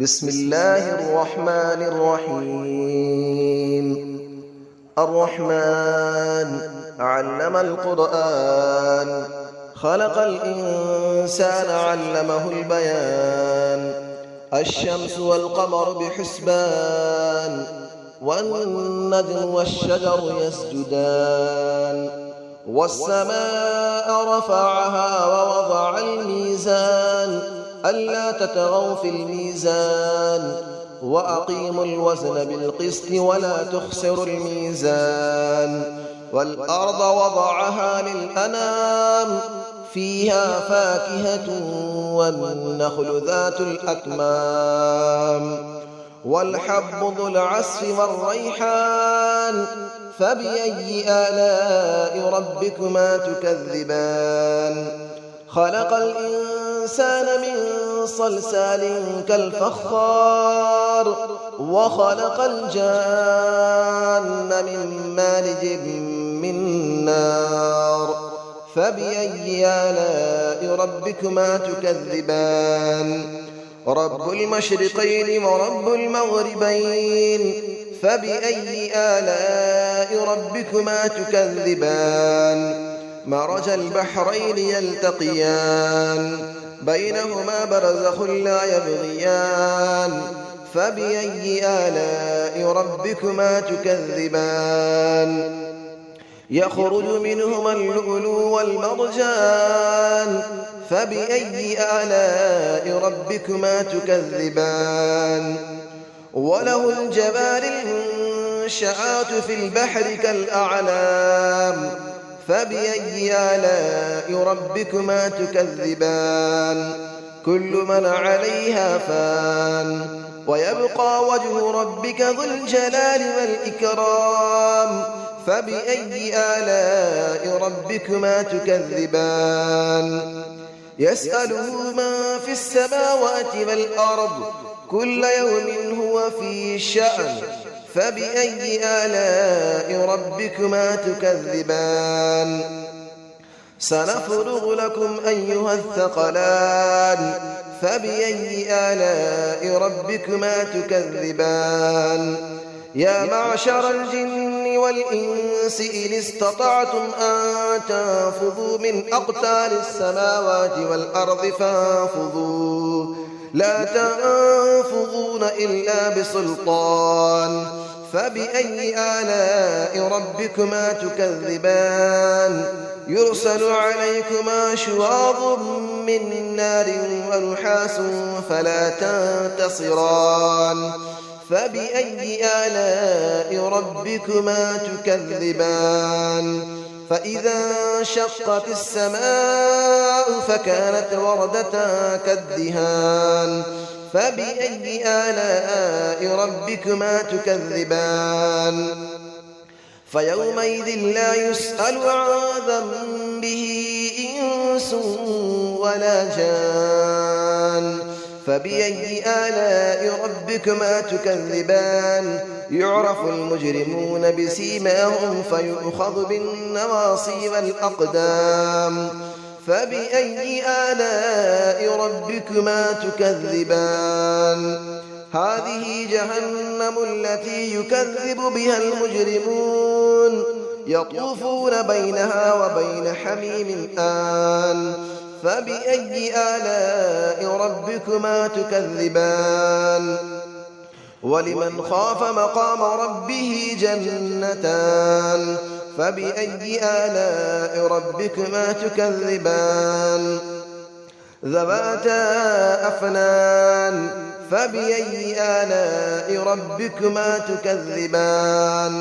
بسم الله الرحمن الرحيم. الرحمن علم القرآن، خلق الإنسان علمه البيان. الشمس والقمر بحسبان، والنجم والشجر يسجدان. والسماء رفعها ووضع الميزان، ألا تطغوا في الميزان، وأقيموا الوزن بالقسط ولا تخسروا الميزان. والأرض وضعها للأنام، فيها فاكهة والنخل ذات الأكمام. والحب ذو العصف والريحان، فبأي آلاء ربكما تكذبان. خلق الإنسان من صلصال كالفخار، وخلق الجان من مارج من نار. فبأي آلاء ربكما تكذبان. رب المشرقين ورب المغربين، فبأي آلاء ربكما تكذبان. مرج البحرين يلتقيان، بينهما برزخ لا يبغيان. فبأي آلاء ربكما تكذبان. يخرج منهما اللؤلؤ والمرجان، فبأي آلاء ربكما تكذبان. وله الجوار المنشآت في البحر كالأعلام، فبأي آلاء ربكما تكذبان. كل من عليها فان، ويبقى وجه ربك ذو الجلال والإكرام. فبأي آلاء ربكما تكذبان. يسأله من في السماوات والأرض، كل يوم هو في شأن. فبأي آلاء ربكما تكذبان. سنفرغ لكم أيها الثقلان، فبأي آلاء ربكما تكذبان. يا معشر الجن والإنس إن استطعتم أن تنفذوا من أقطار السماوات والأرض فانفذوا، لا تنفذون إلا بسلطان. فبأي آلاء ربكما تكذبان. يرسل عليكما شواظ من نار ونحاس فلا تنتصران. فبأي آلاء ربكما تكذبان. فإذا انشقت السماء فكانت وردة كالدهان. فبأي آلاء ربكما تكذبان. فيومئذ لا يسأل عن ذنبه إنس ولا جان. فبأي آلاء ربكما تكذبان. يعرف المجرمون بسيماهم فيؤخذ بالنواصي والأقدام. فبأي آلاء ربكما تكذبان. هذه جهنم التي يكذب بها المجرمون، يطوفون بينها وبين حميم آن. فبأي آلاء ربكما تكذبان. ولمن خاف مقام ربه جنتان. فبأي آلاء ربكما تكذبان. ذواتا أفنان. فبأي آلاء ربكما تكذبان.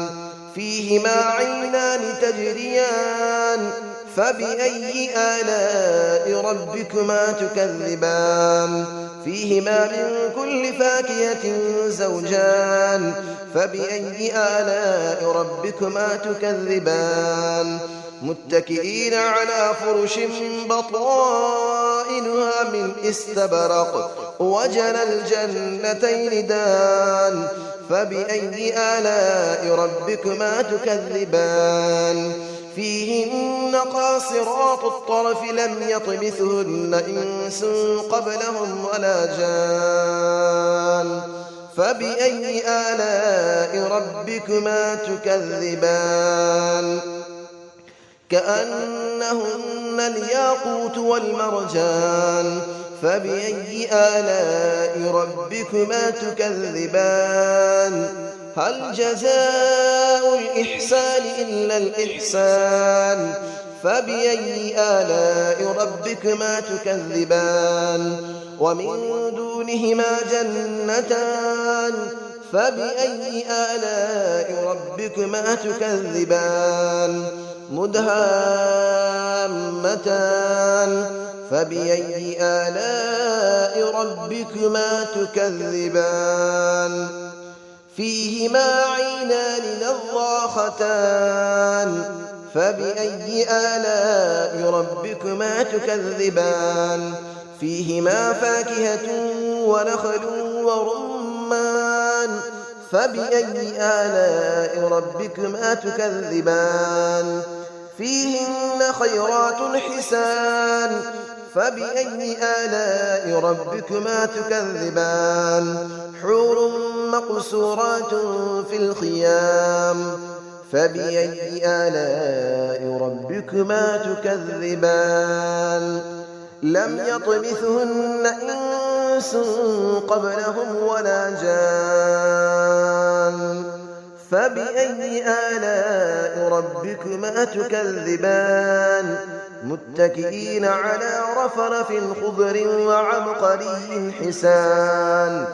فيهما عينان تجريان. فبأي آلاء ربكما تكذبان. فيهما من كل فاكهة زوجان. فبأي آلاء ربكما تكذبان. متكئين على فرش بطائنها من استبرق، وجنى الجنتين دان. فبأي آلاء ربكما تكذبان. فيهن قاصرات الطرف لم يطمثهن إنس قبلهم ولا جان. فبأي آلاء ربكما تكذبان كأنهن الياقوت والمرجان فبأي آلاء ربكما تكذبان هل جزاء الإحسان إلا الإحسان فبأي آلاء ربكما تكذبان ومن دونهما جنتان فبأي آلاء ربكما تكذبان مدهامتان فبأي آلاء ربكما تكذبان فيهما عينان نضاختان فبأي آلاء ربكما تكذبان فيهما فاكهة ونخل ورمان فبأي آلاء ربكما تكذبان فيهن خيرات حسان فبأي آلاء ربكما تكذبان حور مقصورات في الخيام فبأي آلاء ربكما تكذبان لم يطمثهن إنس قبلهم ولا جان فبأي آلاء ربكما تكذبان متكئين على رفرف خضر وعبقري حسان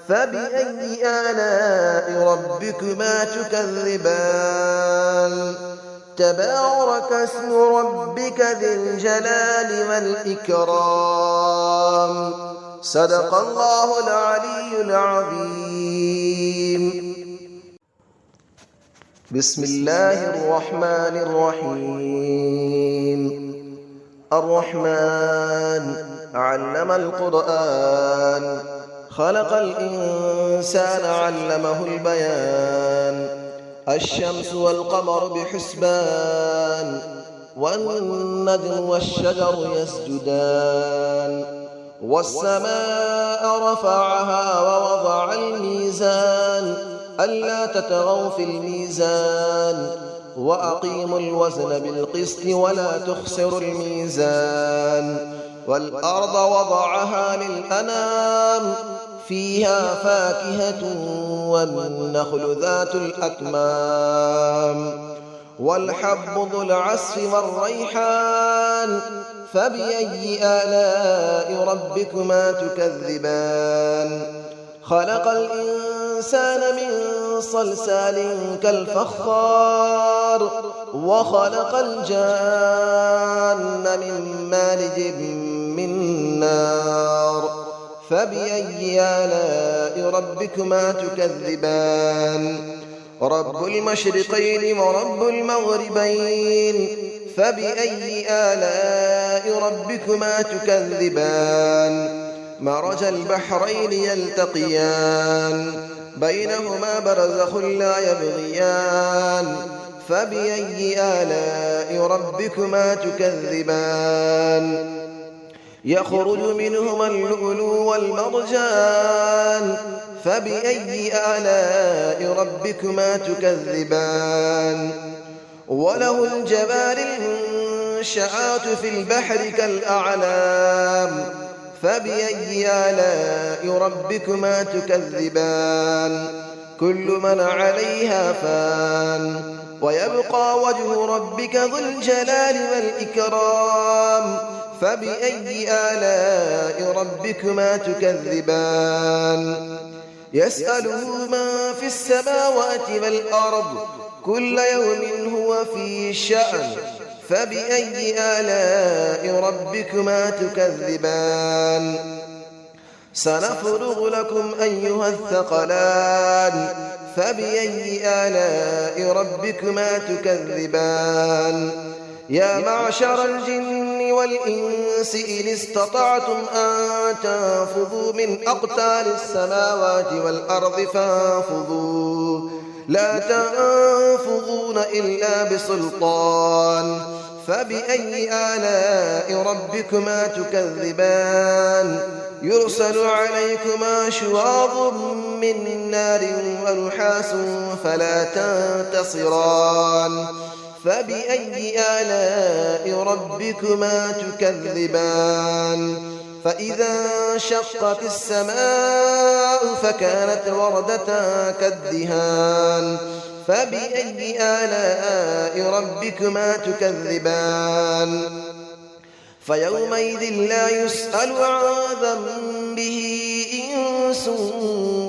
فبأي آلاء ربكما تكذبان تبارك اسم ربك ذي الجلال والإكرام صدق الله العلي العظيم بسم الله الرحمن الرحيم الرحمن علم القرآن خلق الإنسان علمه البيان الشمس والقمر بحسبان والنجم والشجر يسجدان والسماء رفعها ووضع الميزان ألا تطغوا في الميزان وأقيموا الوزن بالقسط ولا تخسروا الميزان والأرض وضعها للأنام فيها فاكهة والنخل ذات الأكمام والحب ذو العصف والريحان فبأي آلاء ربكما تكذبان خلق الإنسان من صلصال كالفخار وخلق الجان من مارج من نار فبأي آلاء ربكما تكذبان رب المشرقين ورب المغربين فبأي آلاء ربكما تكذبان مرج البحرين يلتقيان بينهما برزخ لا يبغيان فبأي آلاء ربكما تكذبان يخرج منهما اللؤلؤ والمرجان فبأي آلاء ربكما تكذبان وله الجبال المنشآت في البحر كالأعلام فبأي آلاء ربكما تكذبان كل من عليها فان ويبقى وجه ربك ذو الجلال والإكرام فبأي آلاء ربكما تكذبان يسأله من في السماوات والأرض كل يوم هو في شأن فبأي آلاء ربكما تكذبان سنفرغ لكم أيها الثقلان فبأي آلاء ربكما تكذبان يا معشر الجن والإنس إن استطعتم أن تنفذوا من أقطار السماوات والأرض فانفذوا لا تنفذون إلا بسلطان فبأي آلاء ربكما تكذبان يرسل عليكما شواظ من نار ونحاس فلا تنتصران فبأي آلاء ربكما تكذبان فإذا انشقت السماء فكانت وردة كالدهان فبأي آلاء ربكما تكذبان فيومئذ لا يسأل عن ذنبه إنس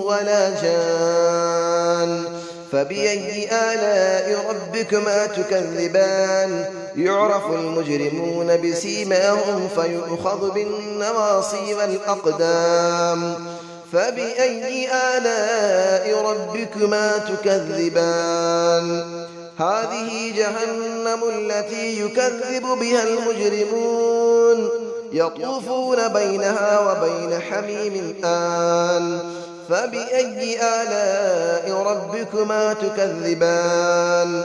ولا جان فبأي آلاء ربكما تكذبان يعرف المجرمون بسيماهم فيؤخذ بالنواصي والأقدام فبأي آلاء ربكما تكذبان هذه جهنم التي يكذب بها المجرمون يطوفون بينها وبين حميم آن فبأي آلاء ربكما تكذبان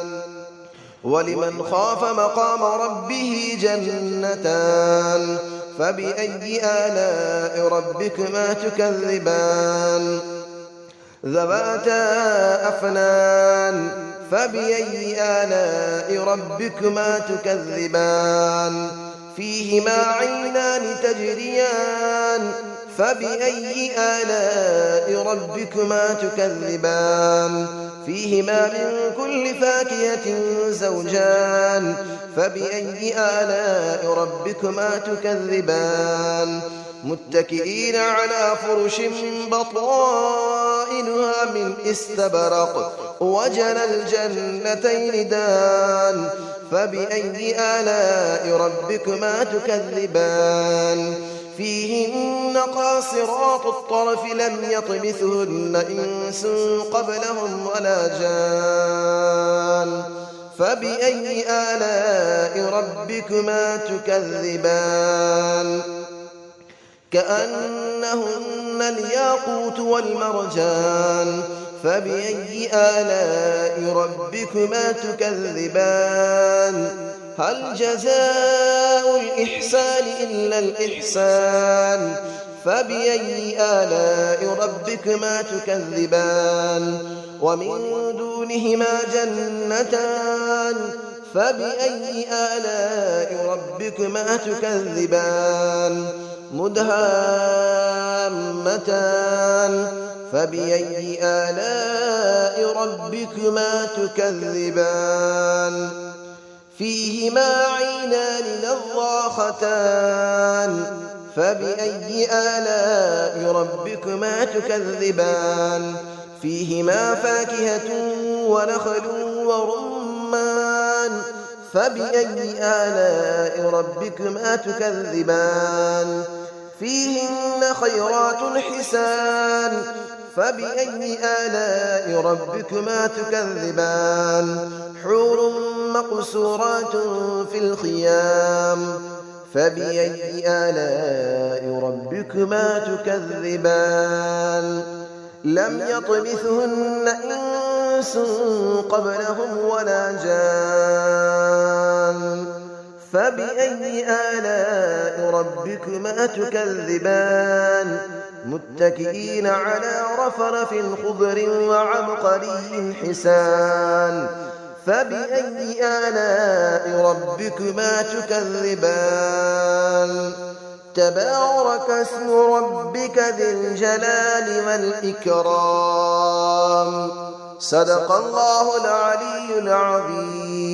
ولمن خاف مقام ربه جنتان فبأي آلاء ربكما تكذبان ذواتا أفنان فبأي آلاء ربكما تكذبان فيهما عينان تجريان فبأي آلاء ربكما تكذبان فيهما من كل فاكهة زوجان فبأي آلاء ربكما تكذبان متكئين على فرش بطائنها من استبرق وجنى الجنتين دان فبأي آلاء ربكما تكذبان فيهن قاصرات الطرف لم يطمثهن إنس قبلهم ولا جان فبأي آلاء ربكما تكذبان كأنهن الياقوت والمرجان فبأي آلاء ربكما تكذبان هل جزاء الإحسان إلا الإحسان فبأي آلاء ربكما تكذبان ومن دونهما جنتان فبأي آلاء ربكما تكذبان مدهامتان فبأي آلاء ربكما تكذبان فيهما عينان نضاختان فبأي آلاء ربكما تكذبان فيهما فاكهة ونخل ورمان فبأي آلاء ربكما تكذبان فيهن خيرات حسان فبأي آلاء ربكما تكذبان حور مقصورات في الخيام فبأي آلاء ربكما تكذبان لم يطمثهن إنس قبلهم ولا جان فبأي آلاء ربكما تكذبان متكئين على رفرف خضر وعبقري حسان فبأي آلاء ربكما تكذبان تبارك اسم ربك ذي الجلال والإكرام صدق الله العلي العظيم.